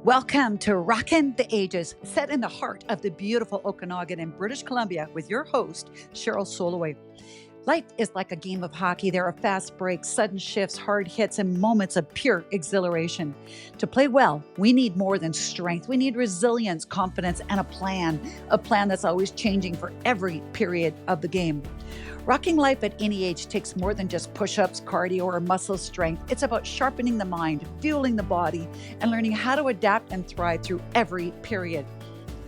Welcome to Rockin' the Ages, set in the heart of the beautiful Okanagan in British Columbia with your host, Cheryl Soloway. Life is like a game of hockey. There are fast breaks, sudden shifts, hard hits, and moments of pure exhilaration. To play well, we need more than strength. We need resilience, confidence, and a plan that's always changing for every period of the game. Rocking life at any age takes more than just push-ups, cardio, or muscle strength. It's about sharpening the mind, fueling the body, and learning how to adapt and thrive through every period.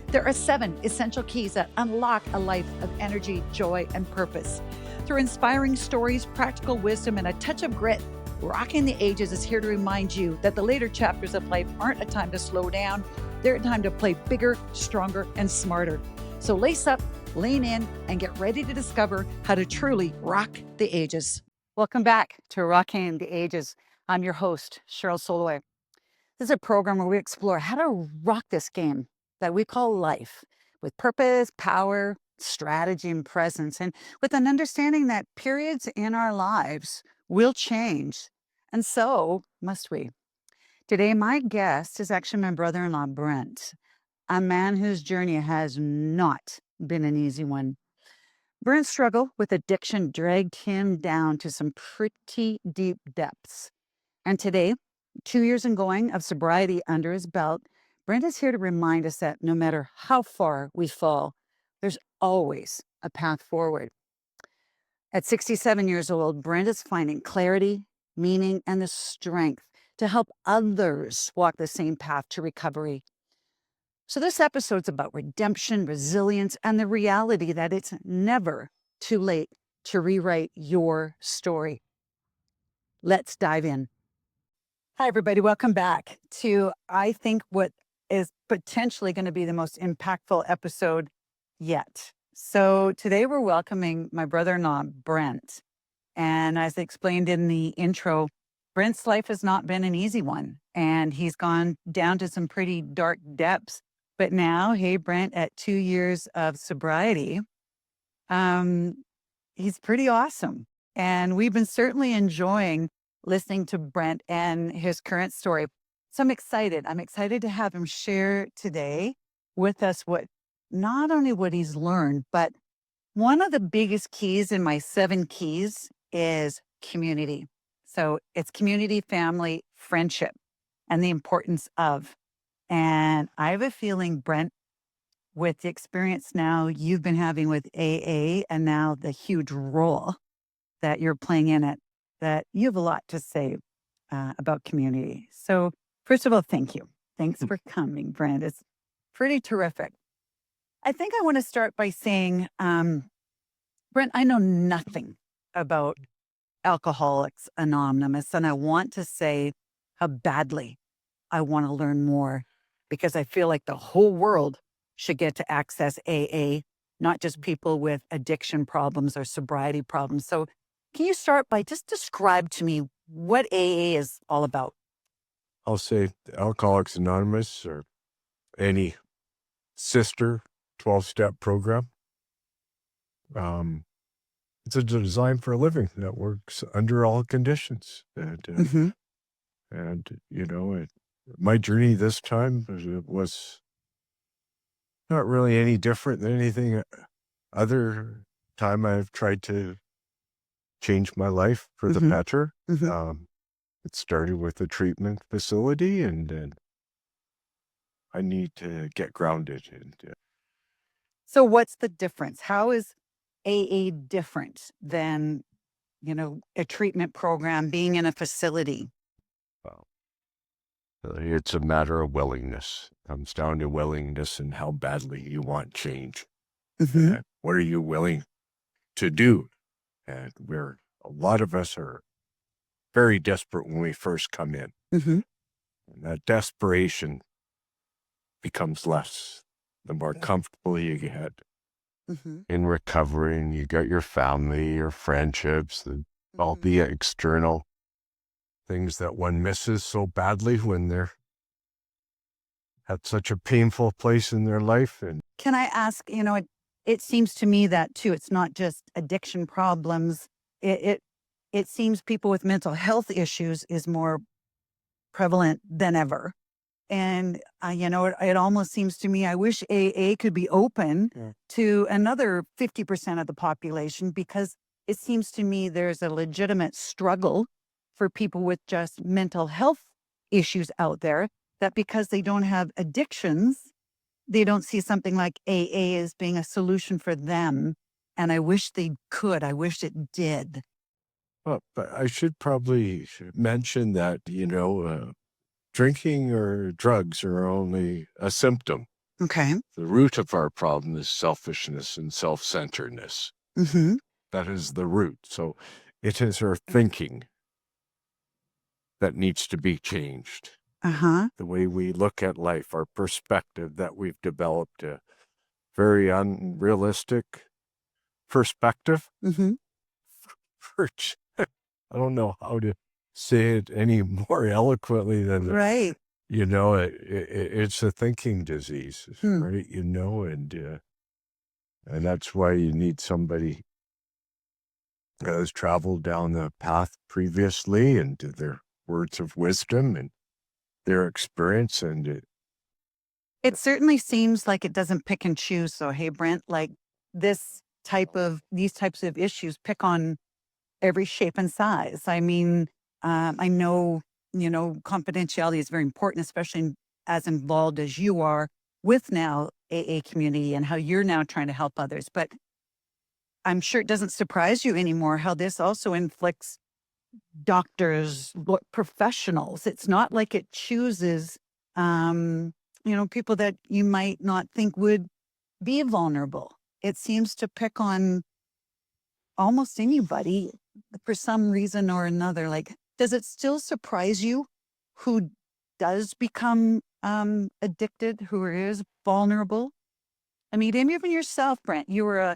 There are 7 essential keys that unlock a life of energy, joy, and purpose. Through inspiring stories, practical wisdom, and a touch of grit, Rocking the Ages is here to remind you that the later chapters of life aren't a time to slow down. They're a time to play bigger, stronger, and smarter. So lace up, lean in, and get ready to discover how to truly rock the ages. Welcome back to Rocking the Ages. I'm your host, Cheryl Soloway. This is a program where we explore how to rock this game that we call life with purpose, power, strategy, and presence, and with an understanding that periods in our lives will change, and so must we. Today, my guest is actually my brother-in-law, Brent, a man whose journey has not been an easy one. Brent's struggle with addiction dragged him down to some pretty deep depths. And today, 2 years and going of sobriety under his belt, Brent is here to remind us that no matter how far we fall, there's always a path forward. At 67 years old, Brent is finding clarity, meaning, and the strength to help others walk the same path to recovery. So this episode's about redemption, resilience, and the reality that it's never too late to rewrite your story. Let's dive in. Hi, everybody. Welcome back to, I think, what is potentially going to be the most impactful episode yet. So today we're welcoming my brother-in-law, Brent. And as I explained in the intro, Brent's life has not been an easy one. And he's gone down to some pretty dark depths. But now, hey, Brent, at 2 years of sobriety, he's pretty awesome. And we've been certainly enjoying listening to Brent and his current story. So I'm excited. I'm excited to have him share today with us not only what he's learned, but one of the biggest keys in my 7 keys is community. So it's community, family, friendship, and the importance of. And I have a feeling, Brent, with the experience now you've been having with AA and now the huge role that you're playing in it, that you have a lot to say about community. So first of all, thank you. Thanks for coming, Brent. It's pretty terrific. I think I want to start by saying, Brent, I know nothing about Alcoholics Anonymous, and I want to say how badly I want to learn more because I feel like the whole world should get to access AA, not just people with addiction problems or sobriety problems. So can you start by just describe to me what AA is all about? I'll say Alcoholics Anonymous or any sister 12-step program. It's a design for a living that works under all conditions. And my journey this time was not really any different than anything other time I've tried to change my life for the better. It started with a treatment facility, and then I need to get grounded. So what's the difference? How is AA different than, a treatment program, being in a facility? Well, it's a matter of willingness. It comes down to willingness and how badly you want change. And what are you willing to do? And a lot of us are very desperate when we first come in. And that desperation becomes less the more comfortable you get. In recovering, you got your family, your friendships, all the external things that one misses so badly when they're at such a painful place in their life. And can I ask, it seems to me that too, it's not just addiction problems. It seems people with mental health issues is more prevalent than ever. And, it almost seems to me, I wish AA could be open to another 50% of the population, because it seems to me there's a legitimate struggle for people with just mental health issues out there, that because they don't have addictions, they don't see something like AA as being a solution for them. And I wish they could. I wish it did. Well, but I should probably mention that, drinking or drugs are only a symptom. Okay. The root of our problem is selfishness and self-centeredness. Mm-hmm. That is the root. So it is our thinking that needs to be changed. Uh-huh. The way we look at life, our perspective, that we've developed a very unrealistic perspective. Mm-hmm. Which I don't know how to say it any more eloquently than Right. it's a thinking disease, right? And that's why you need somebody that has traveled down the path previously and to their words of wisdom and their experience. And It certainly seems like it doesn't pick and choose. So, hey, Brent, like these types of issues pick on every shape and size. I mean, I know, confidentiality is very important, especially as involved as you are with now AA community and how you're now trying to help others. But I'm sure it doesn't surprise you anymore how this also inflicts doctors, professionals. It's not like it chooses, people that you might not think would be vulnerable. It seems to pick on almost anybody for some reason or another. Like, does it still surprise you who does become addicted, who is vulnerable? I mean, even yourself, Brent, you were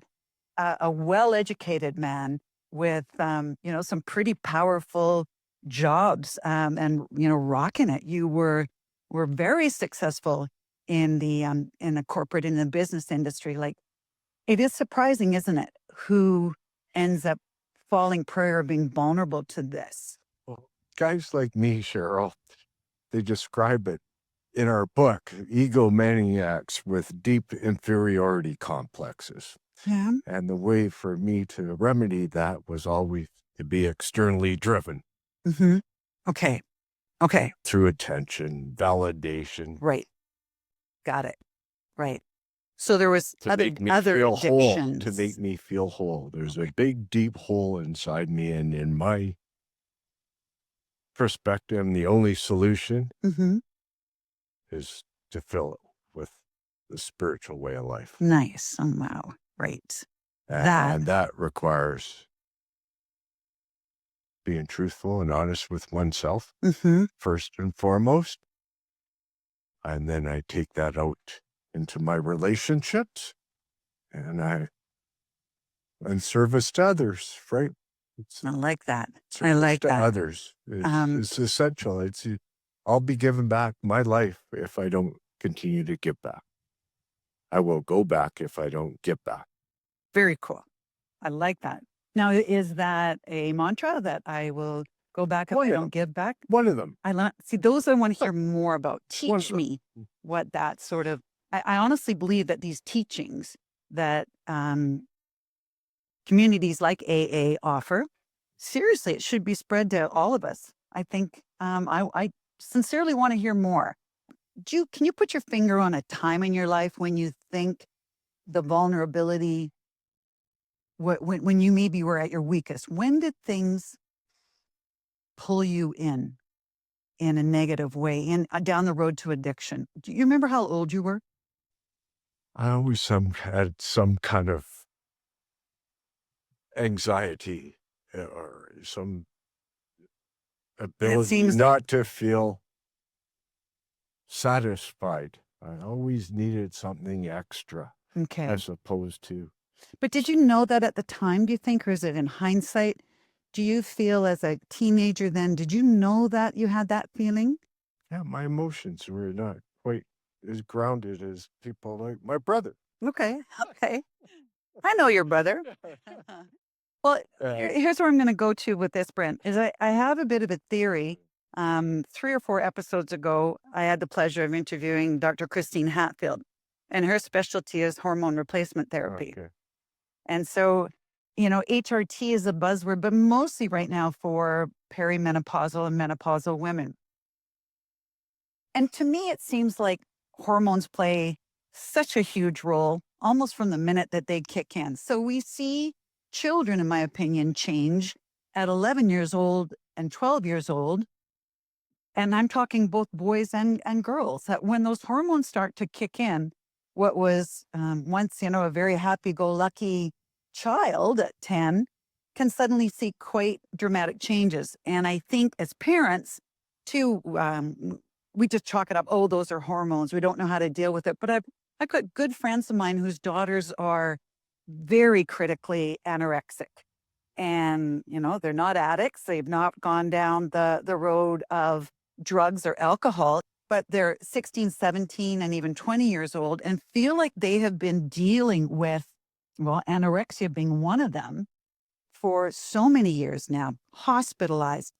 a well-educated man with, some pretty powerful jobs, and, rocking it. You were very successful in the corporate, in the business industry. Like, it is surprising, isn't it, who ends up falling prey or being vulnerable to this? well, guys like me, Cheryl, they describe it in our book, egomaniacs with deep inferiority complexes. Yeah. And the way for me to remedy that was always to be externally driven Mm-hmm. Okay. Okay. through attention, validation, Right. Got it. Right. So there was to make me other feel whole, to addictions. make me feel whole. There's a big, deep hole inside me. And in my perspective, the only solution Mm-hmm. is to fill it with the spiritual way of life. Nice. Oh, wow. Right. And that requires being truthful and honest with oneself, Mm-hmm. first and foremost. And then I take that out into my relationships and service to others, right? I like that. I Service like to that. others. It's essential. I'll be giving back my life if I don't continue to give back. I will go back if I don't give back. Very cool. I like that. Now, is that a mantra that I will go back if I don't give back? One of them. See, those I want to hear more about. One of Teach them. me what that sort of, I honestly believe that these teachings that communities like AA offer, seriously, it should be spread to all of us. I think I sincerely want to hear more. Can you put your finger on a time in your life when you think the vulnerability, when you maybe were at your weakest? When did things pull you in a negative way, and down the road to addiction? Do you remember how old you were? I always had some kind of anxiety or some ability seems- not to feel satisfied. I always needed something extra Okay. as opposed to. But did you know that at the time, do you think, or is it in hindsight? Do you feel as a teenager then, did you know that you had that feeling? Yeah, my emotions were not quite as grounded as people like my brother. Okay. Okay. I know your brother. Well, here's where I'm going to go to with this, Brent, is I have a bit of a theory 3 or 4 episodes ago, I had the pleasure of interviewing Dr. Christine Hatfield, and her specialty is hormone replacement therapy. Okay. And so, HRT is a buzzword, but mostly right now for perimenopausal and menopausal women. And to me, it seems like hormones play such a huge role almost from the minute that they kick in. So we see children, in my opinion, change at 11 years old and 12 years old. And I'm talking both boys and girls, that when those hormones start to kick in, what was once, a very happy go lucky child at 10 can suddenly see quite dramatic changes. And I think as parents, too, we just chalk it up. Oh, those are hormones. We don't know how to deal with it. But I've got good friends of mine whose daughters are very critically anorexic. And, they're not addicts. They've not gone down the road of drugs or alcohol, but they're 16, 17, and even 20 years old and feel like they have been dealing with, well, anorexia being one of them for so many years now, hospitalized.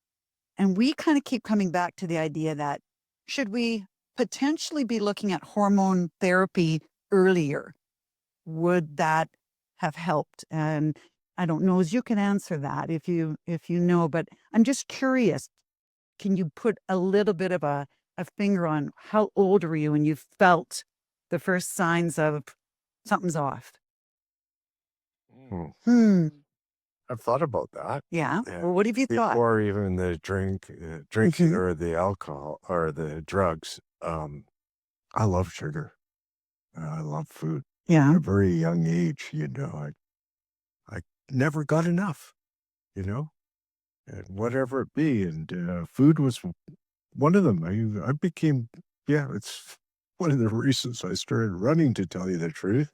And we kind of keep coming back to the idea that should we potentially be looking at hormone therapy earlier? Would that have helped? And I don't know as you can answer that if you know, but I'm just curious. Can you put a little bit of a finger on how old were you when you felt the first signs of something's off? Hmm. I've thought about that. Yeah. Yeah. Well, what have you thought? Before even the drinking or the alcohol or the drugs. I love sugar. I love food. Yeah. At a very young age, I never got enough, and whatever it be. And food was one of them. I became, it's one of the reasons I started running, to tell you the truth.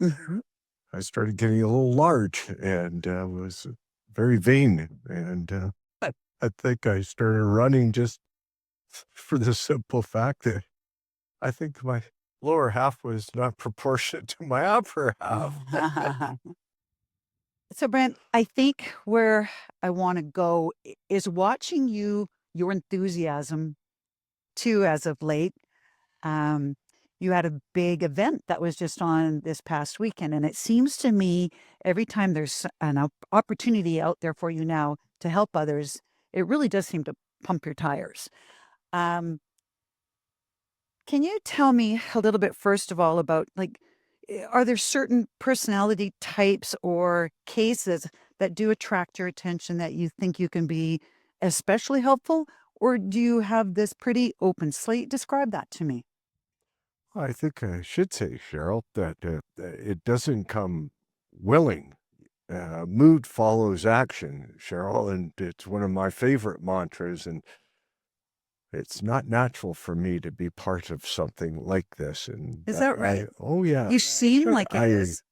I started getting a little large and was very vain. And I think I started running just for the simple fact that I think my lower half was not proportionate to my upper half. So, Brent, I think where I want to go is watching your enthusiasm too, as of late. Um, you had a big event that was just on this past weekend. And it seems to me every time there's an opportunity out there for you now to help others, it really does seem to pump your tires. Um, can you tell me a little bit, first of all, about are there certain personality types or cases that do attract your attention that you think you can be especially helpful? Or do you have this pretty open slate? Describe that to me. I think I should say, Cheryl, that it doesn't come willing. Mood follows action, Cheryl, and it's one of my favorite mantras. And it's not natural for me to be part of something like this. And Is that right? oh yeah, You seem sure. like it is.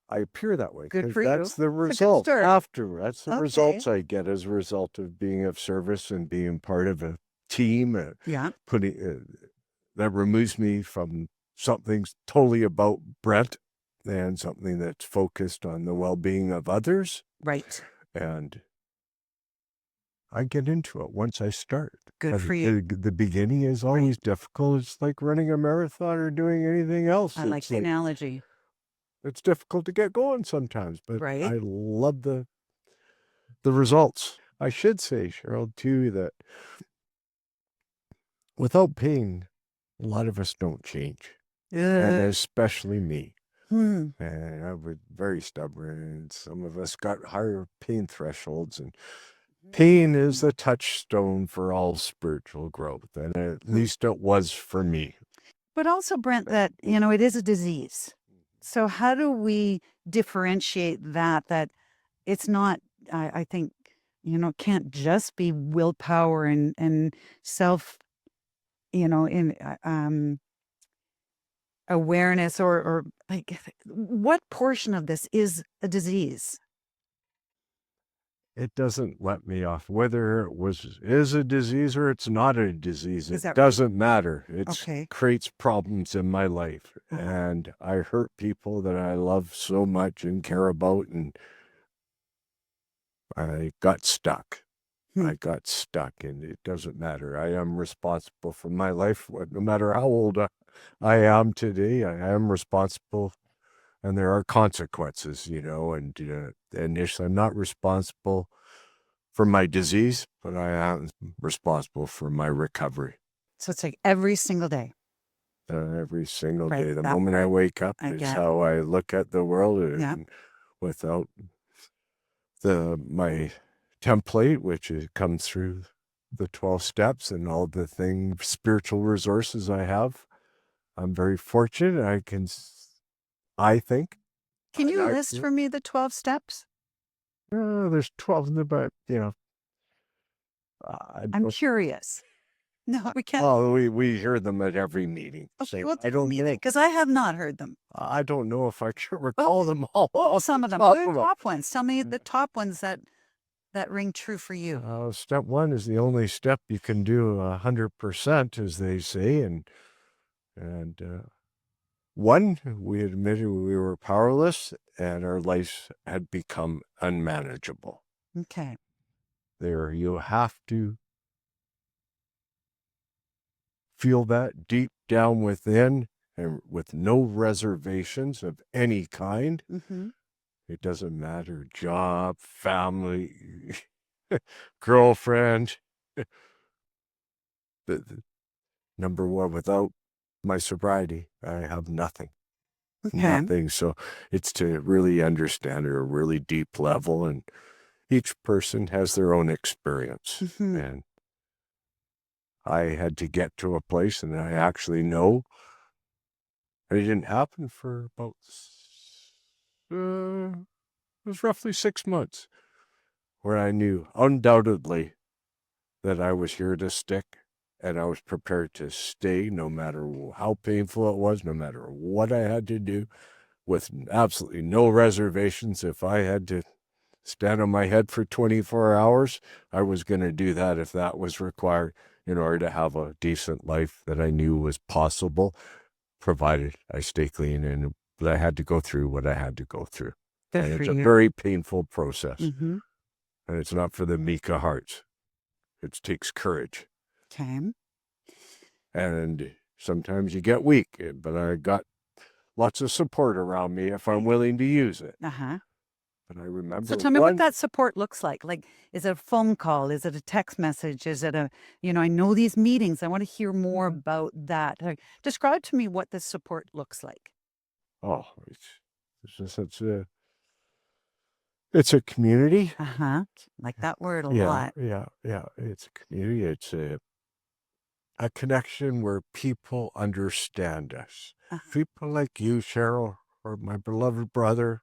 I appear that way Good because for you. that's the It's a good result start. after. That's the Okay. results I get as a result of being of service and being part of a team. Yeah. That removes me from something totally about Brent and something that's focused on the well-being of others. Right. And I get into it once I start. Good for you. The beginning is always difficult. It's like running a marathon or doing anything else. I like It's the analogy. it's difficult to get going sometimes, but Right. I love the results. I should say, Cheryl, too, that without pain, a lot of us don't change, and especially me. And I was very stubborn, and some of us got higher pain thresholds, and pain is the touchstone for all spiritual growth, and at least it was for me. But also, Brent, that, it is a disease. So how do we differentiate that it's not, I think, it can't just be willpower and self, in awareness or like what portion of this is a disease? It doesn't let me off. Whether it is a disease or it's not a disease, Is that it right? doesn't matter. It Okay. creates problems in my life. Uh-huh. And I hurt people that I love so much and care about, and I got stuck. I got stuck, and it doesn't matter. I am responsible for my life. No matter how old I am today, I am responsible, and there are consequences, and initially I'm not responsible for my disease, but I am responsible for my recovery. So it's like every single day. Every single Right, day. The that moment I part wake up I is get. how I look at the world, Yeah. and without my template, which comes through the 12 steps and all the spiritual resources I have. I'm very fortunate. I think. Can you I list for me the 12 steps? There's 12 of them, but, I'm curious. No, we can't. Oh, we hear them at every meeting. Okay, So well, I don't mean it because I have not heard them. I don't know if I can recall them all. Some of them. Talk What are the about. top ones? Tell me the top ones that ring true for you. Step 1 is the only step you can do 100%, as they say, and one, we admitted we were powerless and our lives had become unmanageable. Okay. There, you have to feel that deep down within, and with no reservations of any kind. Mm-hmm. It doesn't matter, job, family, girlfriend. The number one, without my sobriety, I have nothing. Okay. Nothing. So it's to really understand at a really deep level, and each person has their own experience. Mm-hmm. And I had to get to a place, and I actually know it didn't happen for about it was roughly 6 months, where I knew undoubtedly that I was here to stick, and I was prepared to stay no matter how painful it was, no matter what I had to do, with absolutely no reservations. If I had to stand on my head for 24 hours, I was going to do that if that was required, in order to have a decent life that I knew was possible, provided I stay clean, and I had to go through what I had to go through. Good And for it's a you. very painful process. Mm-hmm. And it's not for the meek of hearts. It takes courage. Okay. And sometimes you get weak, but I got lots of support around me if I'm willing to use it. Uh-huh. But I remember. So tell me what that support looks like. Like, is it a phone call? Is it a text message? Is it I know these meetings. I want to hear more about that. Describe to me what this support looks like. Oh, it's a community. Uh-huh. Like that word a lot. Yeah. It's a community. It's a connection where people understand us. People like you, Cheryl, or my beloved brother,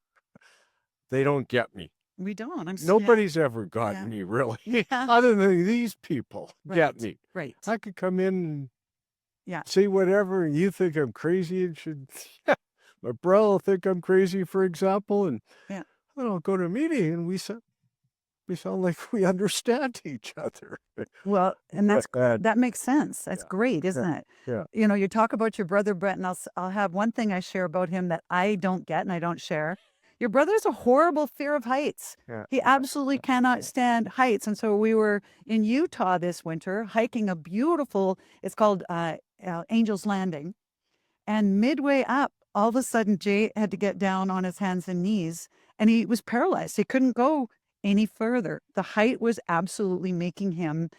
they don't get me. We don't. Nobody's ever gotten me, really. Yeah. Other than these people get me. Right. I could come in and say whatever, and you think I'm crazy, and my brother will think I'm crazy, for example, and I'll go to a meeting, and we sound like we understand each other. Well, and that makes sense. That's great, isn't it? Yeah. You talk about your brother Brent, and I'll have one thing I share about him that I don't get and I don't share. Your brother has a horrible fear of heights. Yeah. He absolutely cannot stand heights. And so we were in Utah this winter hiking a beautiful, it's called Angel's Landing. And midway up, all of a sudden, Jay had to get down on his hands and knees, and he was paralyzed. He couldn't go any further. The height was absolutely making him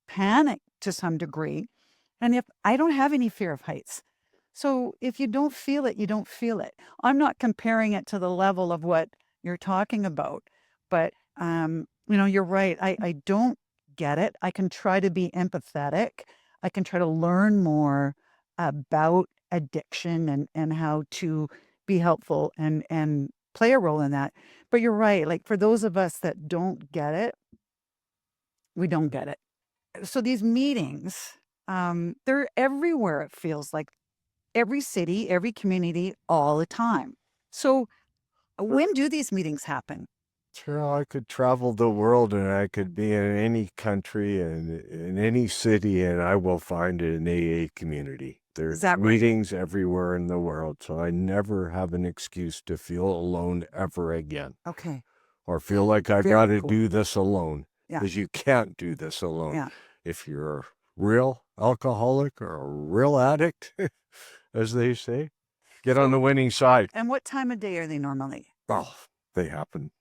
panic to some degree. And if I don't have any fear of heights, so if you don't feel it, you don't feel it. I'm not comparing it to the level of what you're talking about, but you're right. I don't get it. I can try to be empathetic. I can try to learn more about addiction and how to be helpful and play a role in that. But you're right. Like for those of us that don't get it, we don't get it. So these meetings, they're everywhere. It feels like every city, every community, all the time. So when do these meetings happen? Sure, I could travel the world, and I could be in any country and in any city, and I will find an AA community. There's meetings everywhere in the world, so I never have an excuse to feel alone ever again. Okay. Or feel like I got to do this alone. Yeah. because you can't do this alone. Yeah. If you're a real alcoholic or a real addict, as they say, get on the winning side. And what time of day are they normally? Oh, they happen.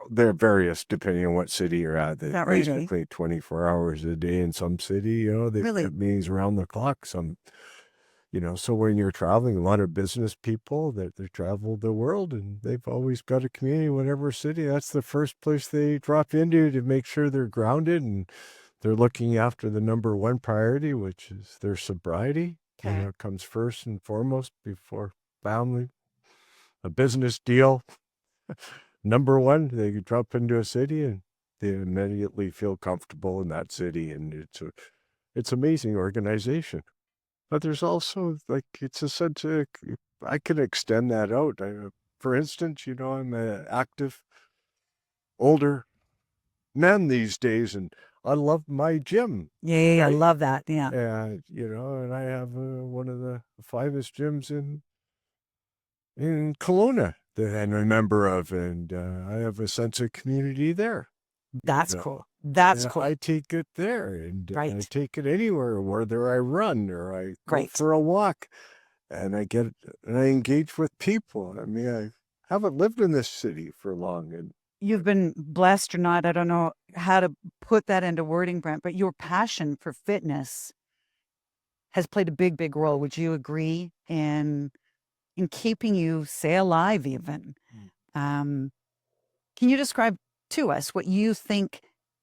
They're various depending on what city you're at. They're That right, eh? basically 24 hours a day in some city. You know, they've Really? got meetings around the clock. Some, you know, so when you're traveling, a lot of business people that they travel the world and they've always got a community, whatever city. That's the first place they drop into to make sure they're grounded and they're looking after the number one priority, which is their sobriety. You Okay. know, it comes first and foremost before family, a business deal. Number one, they drop into a city and they immediately feel comfortable in that city, and it's amazing organization. But there's also like it's a sense of, I can extend that out. For instance, you know, I'm an active older man these days, and I love my gym. Yeah, I Right? love that. Yeah. And you know, and I have one of the finest gyms in Kelowna that I'm a member of, and I have a sense of community there. That's Yeah. cool. That's Yeah, cool. I take it there, and I Right. take it anywhere, whether I run or I go Great. for a walk, and I engage with people. I mean, I haven't lived in this city for long, and You've been blessed or not, I don't know how to put that into wording, Brent, but your passion for fitness has played a big, big role. Would you agree in keeping you, say, alive even? Um, can you describe to us what you think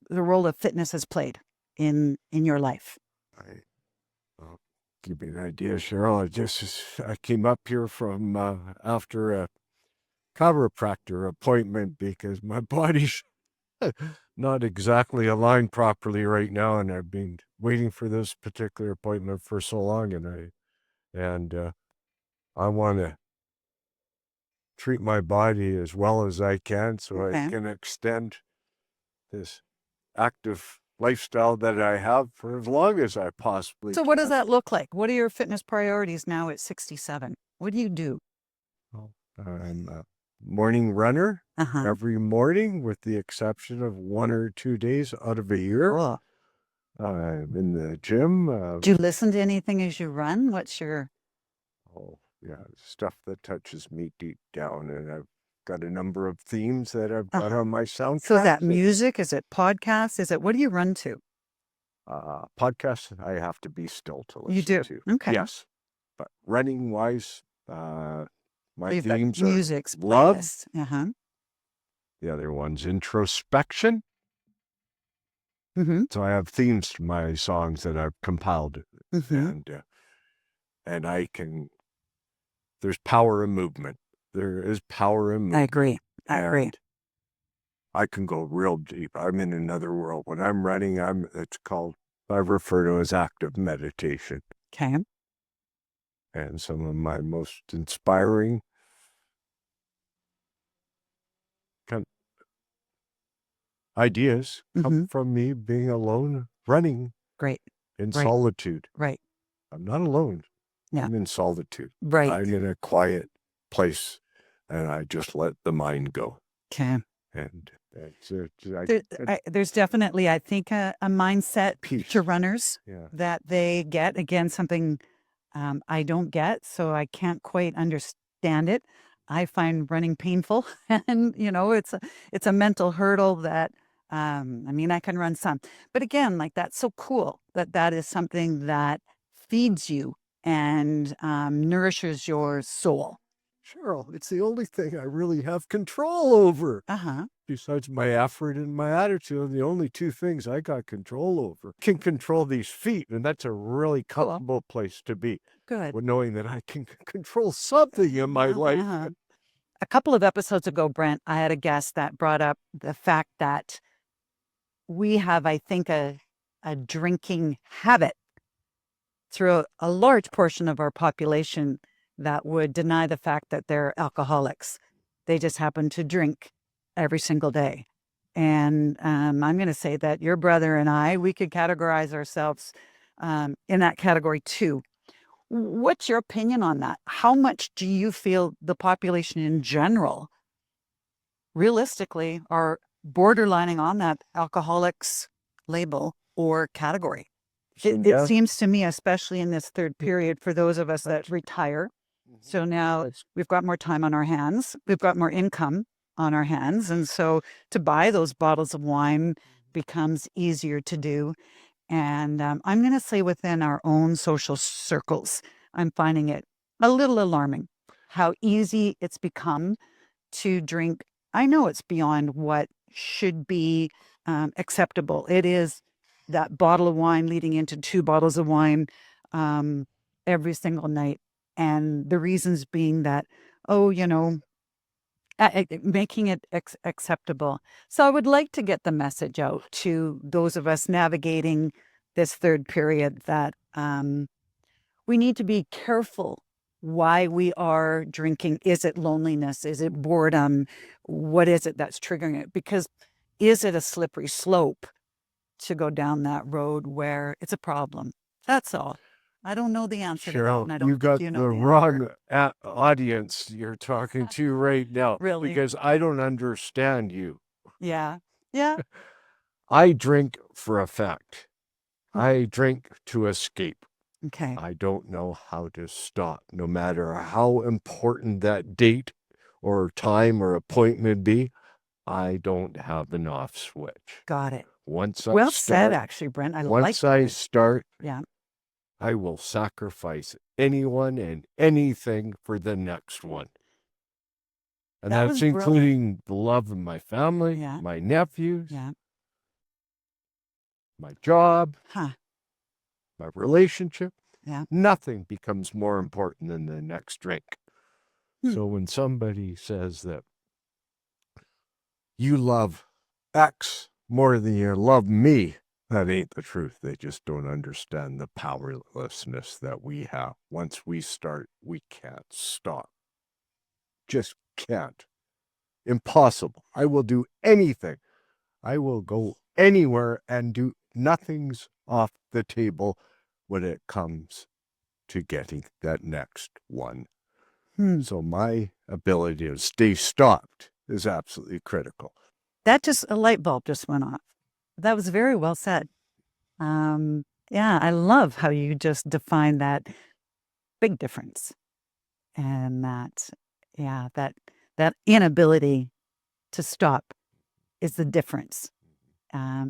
the role of fitness has played in your life? I'll give you an idea, Cheryl. I came up here from after a chiropractor appointment because my body's not exactly aligned properly right now, and I've been waiting for this particular appointment for so long, and I want to treat my body as well as I can so I can extend this active lifestyle that I have for as long as I possibly So can. what does that look like? What are your fitness priorities now at 67? What do you do? Well, I'm a morning runner every morning, with the exception of 1 or 2 days out of a year. Cool. I'm in the gym. Do you listen to anything as you run? What's your... Oh, yeah, stuff that touches me deep down, and I've got a number of themes that I've got on my soundtrack. So is that music? Is it podcasts? Is it, what do you run to? Podcasts, I have to be still to listen You do? to. Okay. Yes. But running wise, my You've got themes are music's love. playlist. The other one's introspection. So I have themes to my songs that I've compiled, and I can. There's power in movement. There is power in movement. I agree. I agree. I can go real deep. I'm in another world. When I'm running, it's called, I refer to as active meditation. Okay. And some of my most inspiring kind of ideas come from me being alone, running in solitude. Right. I'm not alone. Yeah. I'm in solitude. Right. I'm in a quiet place, and I just let the mind go. Okay. And there's definitely, I think, a mindset peace to runners that they get. Again, something I don't get, so I can't quite understand it. I find running painful, and you know, it's a mental hurdle that I mean, I can run some, but again, like, that's so cool that is something that feeds you and nourishes your soul. Cheryl, it's the only thing I really have control over. Uh-huh. Besides my effort and my attitude, the only two things I got control over. Can control these feet, and that's a really comfortable place to be. Good. With knowing that I can control something in my life. A couple of episodes ago, Brent, I had a guest that brought up the fact that we have, I think, a drinking habit through a large portion of our population that would deny the fact that they're alcoholics. They just happen to drink every single day. And I'm going to say that your brother and I, we could categorize ourselves in that category too. What's your opinion on that? How much do you feel the population in general, realistically, are borderlining on that alcoholics label or category. It seems to me, especially in this third period, for those of us that retire. So now we've got more time on our hands. We've got more income on our hands. And so to buy those bottles of wine becomes easier to do. And I'm going to say within our own social circles, I'm finding it a little alarming how easy it's become to drink. I know it's beyond what should be acceptable. It is that bottle of wine leading into 2 bottles of wine every single night. And the reasons being that, oh, making it acceptable. So I would like to get the message out to those of us navigating this third period that we need to be careful why we are drinking. Is it loneliness? Is it boredom? What is it that's triggering it? Because is it a slippery slope to go down that road where it's a problem? That's all. I don't know the answer to that. Cheryl, And I don't you think got you know the the wrong answer. audience you're talking to right now. Really? Because I don't understand you. Yeah. Yeah. I drink for effect. I drink to escape. Okay. I don't know how to stop, no matter how important that date or time or appointment be. I don't have an off switch. Got it. Once I Well start, said, actually, Brent. I like once I that. start, Yeah. I will sacrifice anyone and anything for the next one. And That that's was brilliant. including the love of my family, Yeah. my nephews, Yeah. my job, Huh. my relationship. Yeah. Nothing becomes more important than the next drink. So when somebody says that you love X more than you love me, that ain't the truth. They just don't understand the powerlessness that we have. Once we start, we can't stop. Just can't. Impossible. I will do anything. I will go anywhere and do nothing's off the table when it comes to getting that next one. So my ability to stay stopped is absolutely critical. That just, a light bulb just went off. That was very well said. Yeah, I love how you just define that big difference. And that, yeah, that inability to stop is the difference.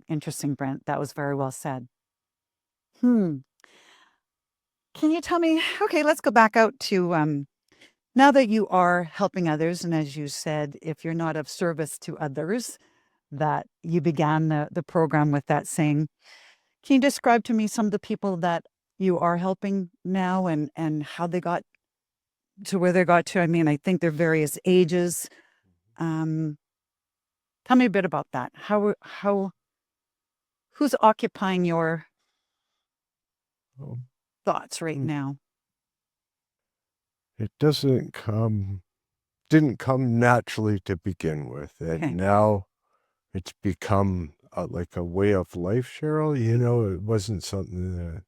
Interesting, Brent. That was very well said. Can you tell me, okay, let's go back out to now that you are helping others, and as you said, if you're not of service to others, that you began the program with that saying. Can you describe to me some of the people that you are helping now and how they got to where they got to? I mean, I think they're various ages. Tell me a bit about that. Who's occupying your thoughts right now? It didn't come naturally to begin with. And Okay. now it's become like a way of life, Cheryl. It wasn't something that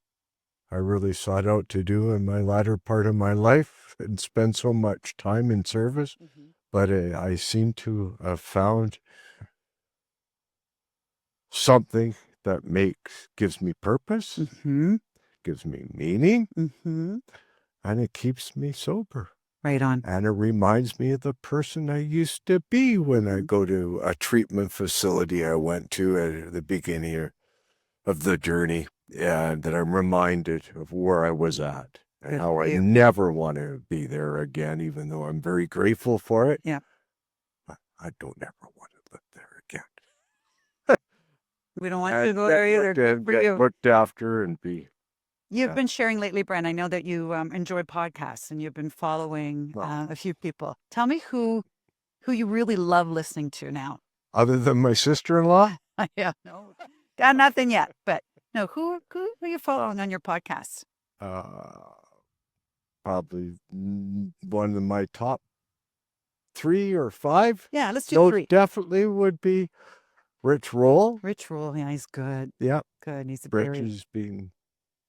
I really sought out to do in my latter part of my life and spend so much time in service. But I seem to have found something that gives me purpose, gives me meaning, and it keeps me sober. Right on. And it reminds me of the person I used to be when I go to a treatment facility I went to at the beginning of the journey, and that I'm reminded of where I was at and how I never want to be there again, even though I'm very grateful for it. Yeah. I don't ever want to live there again. We don't want you to go there either. Good for Get you. looked after and be. You've been sharing lately, Brent. I know that you enjoy podcasts and you've been following a few people. Tell me who you really love listening to now. Other than my sister-in-law? Yeah, no, got nothing yet. But no, who are you following on your podcast? Probably one of my top 3 or 5. Yeah, let's do 3. Definitely would be Rich Roll. Rich Roll, yeah, he's good. Yeah. Good. He's Rich has been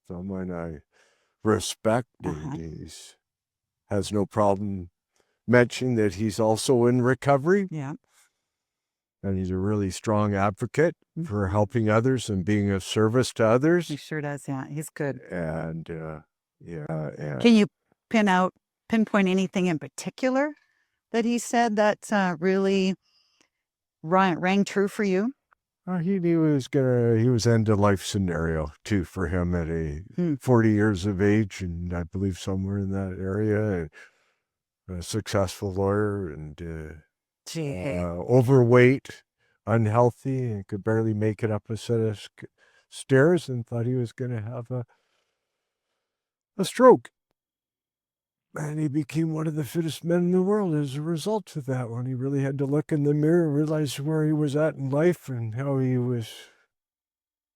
someone I respect. He has no problem mentioning that he's also in recovery. Yeah. And he's a really strong advocate for helping others and being of service to others. He sure does. Yeah, he's good. And Can you pinpoint anything in particular that he said that really rang true for you? he was end of life scenario too for him at 40 years of age, and I believe somewhere in that area, a successful lawyer and overweight, unhealthy, and could barely make it up a set of stairs, and thought he was going to have a stroke. And he became one of the fittest men in the world as a result of that one. He really had to look in the mirror and realize where he was at in life and how he was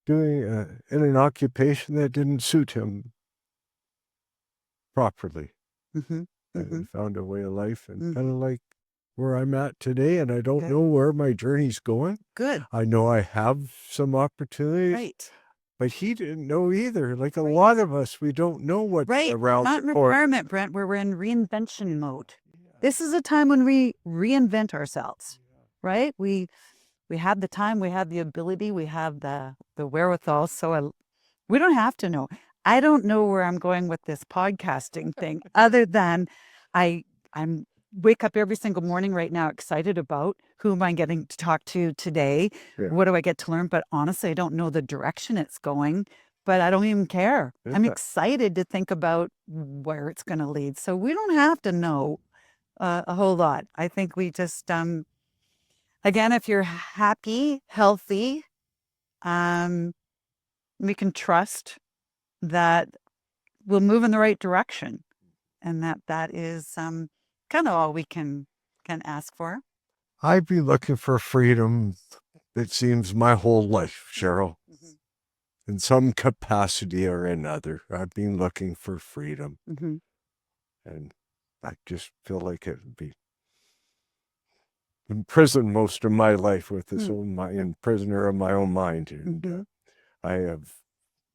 doing in an occupation that didn't suit him properly. And found a way of life, and kind of like where I'm at today, and I don't know where my journey's going. Good. I know I have some opportunities. Right. But he didn't know either. Like a lot of us, we don't know what's around Not the corner. requirement, Brent. We're in reinvention mode. This is a time when we reinvent ourselves, right? We have the time, we have the ability, we have the wherewithal. So we don't have to know. I don't know where I'm going with this podcasting thing, other than I'm wake up every single morning right now excited about who am I getting to talk to today? Yeah. What do I get to learn? But honestly, I don't know the direction it's going, but I don't even care. Yeah. I'm excited to think about where it's going to lead. So we don't have to know a whole lot. I think we just, again, if you're happy, healthy, we can trust that we'll move in the right direction, and that is kind of all we can ask for. I've been looking for freedom, it seems, my whole life, Cheryl. In some capacity or another, I've been looking for freedom. And I just feel like it would be in prison most of my life with this prisoner of my own mind. And I have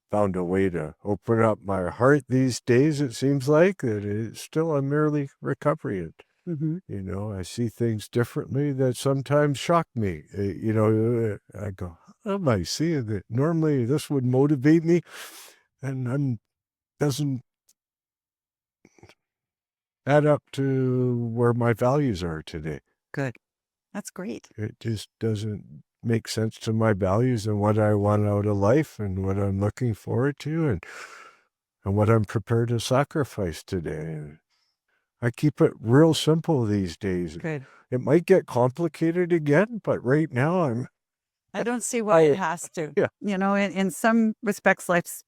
found a way to open up my heart these days. It seems like that it's still a merely recovery. You know, I see things differently that sometimes shock me. You know, I go, how am I seeing that? Normally this would motivate me, and doesn't add up to where my values are today. Good. That's great. It just doesn't make sense to my values and what I want out of life and what I'm looking forward to and what I'm prepared to sacrifice today. I keep it real simple these days. Good. It might get complicated again, but right now I don't see why it has to. Yeah. You know, in some respects, life's,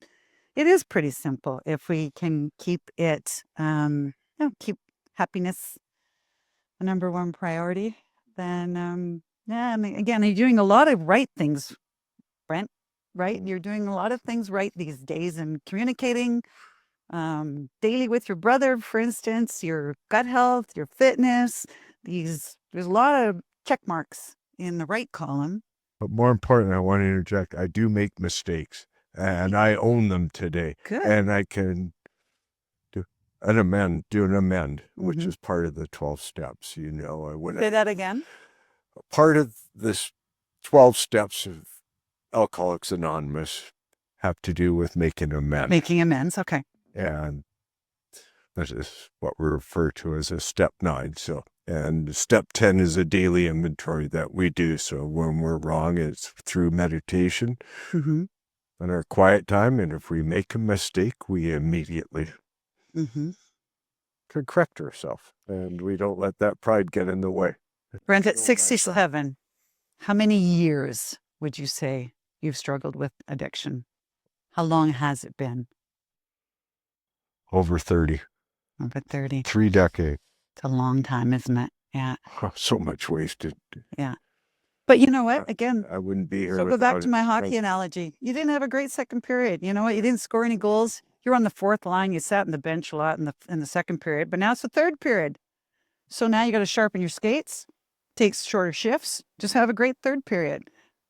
it is pretty simple if we can keep it, keep happiness the number one priority. Then, yeah, I mean, again, you're doing a lot of right things, Brent, right? You're doing a lot of things right these days and communicating daily with your brother, for instance, your gut health, your fitness. There's a lot of check marks in the right column. But more important, I want to interject, I do make mistakes and I own them today. Good. And I can do an amend, which is part of the 12 steps, you know. Say that again. Part of this 12 steps of Alcoholics Anonymous have to do with making amends. Making amends, okay. And that is what we refer to as a step 9. So, and step 10 is a daily inventory that we do. So when we're wrong, it's through meditation and our quiet time. And if we make a mistake, we immediately can correct ourselves. And we don't let that pride get in the way. Brent, at 67, how many years would you say you've struggled with addiction? How long has it been? Over 30. Over 30. 3 decades. It's a long time, isn't it? Yeah. Oh, so much wasted. Yeah. But you know what? Again, I wouldn't be here. So go back to my hockey analogy. You didn't have a great second period. You know what? You didn't score any goals. You're on the fourth line. You sat in the bench a lot in the second period, but now it's the third period. So now you got to sharpen your skates, take shorter shifts, just have a great third period.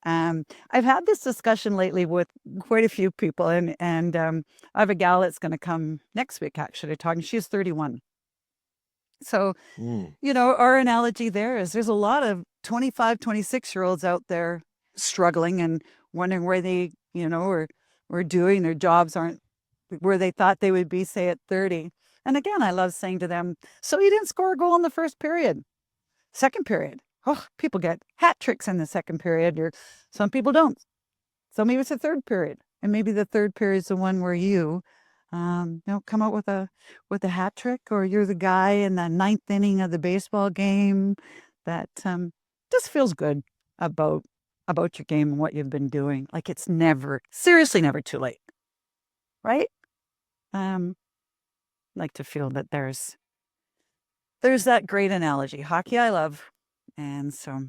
I've had this discussion lately with quite a few people, and I have a gal that's going to come next week, actually, talking. She's 31. So, you know, our analogy there is there's a lot of 25, 26-year-olds out there struggling and wondering where they, or doing their jobs aren't where they thought they would be, say, at 30. And again, I love saying to them, so you didn't score a goal in the first period. Second period. Oh, people get hat tricks in the second period, or some people don't. So maybe it's the third period. And maybe the third period is the one where you come out with a hat trick, or you're the guy in the ninth inning of the baseball game that just feels good about your game and what you've been doing. Like it's seriously never too late, right? Like to feel that there's that great analogy. Hockey I love. And so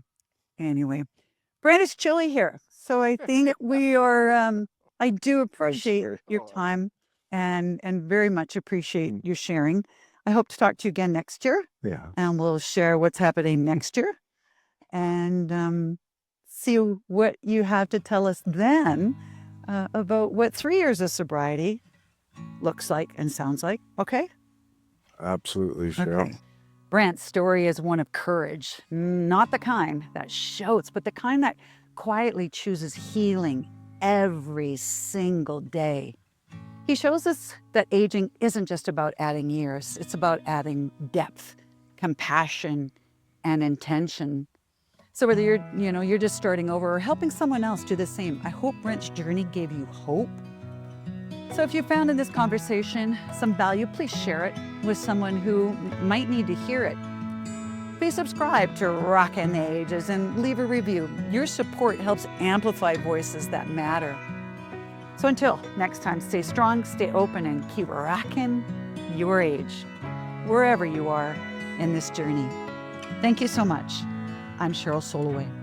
anyway, Brent, it's chilly here. So I think we are, I do appreciate your time and very much appreciate you sharing. I hope to talk to you again next year. Yeah. And we'll share what's happening next year and see what you have to tell us then about what 3 years of sobriety looks like and sounds like. Okay? Absolutely, Cheryl. Okay. Brent's story is one of courage, not the kind that shouts, but the kind that quietly chooses healing every single day. He shows us that aging isn't just about adding years, it's about adding depth, compassion, and intention. So whether you're just starting over or helping someone else do the same, I hope Brent's journey gave you hope. So if you found in this conversation some value, please share it with someone who might need to hear it. Please subscribe to Rockin' the Ages and leave a review. Your support helps amplify voices that matter. So until next time, stay strong, stay open, and keep rocking your age, wherever you are in this journey. Thank you so much. I'm Cheryl Soloway.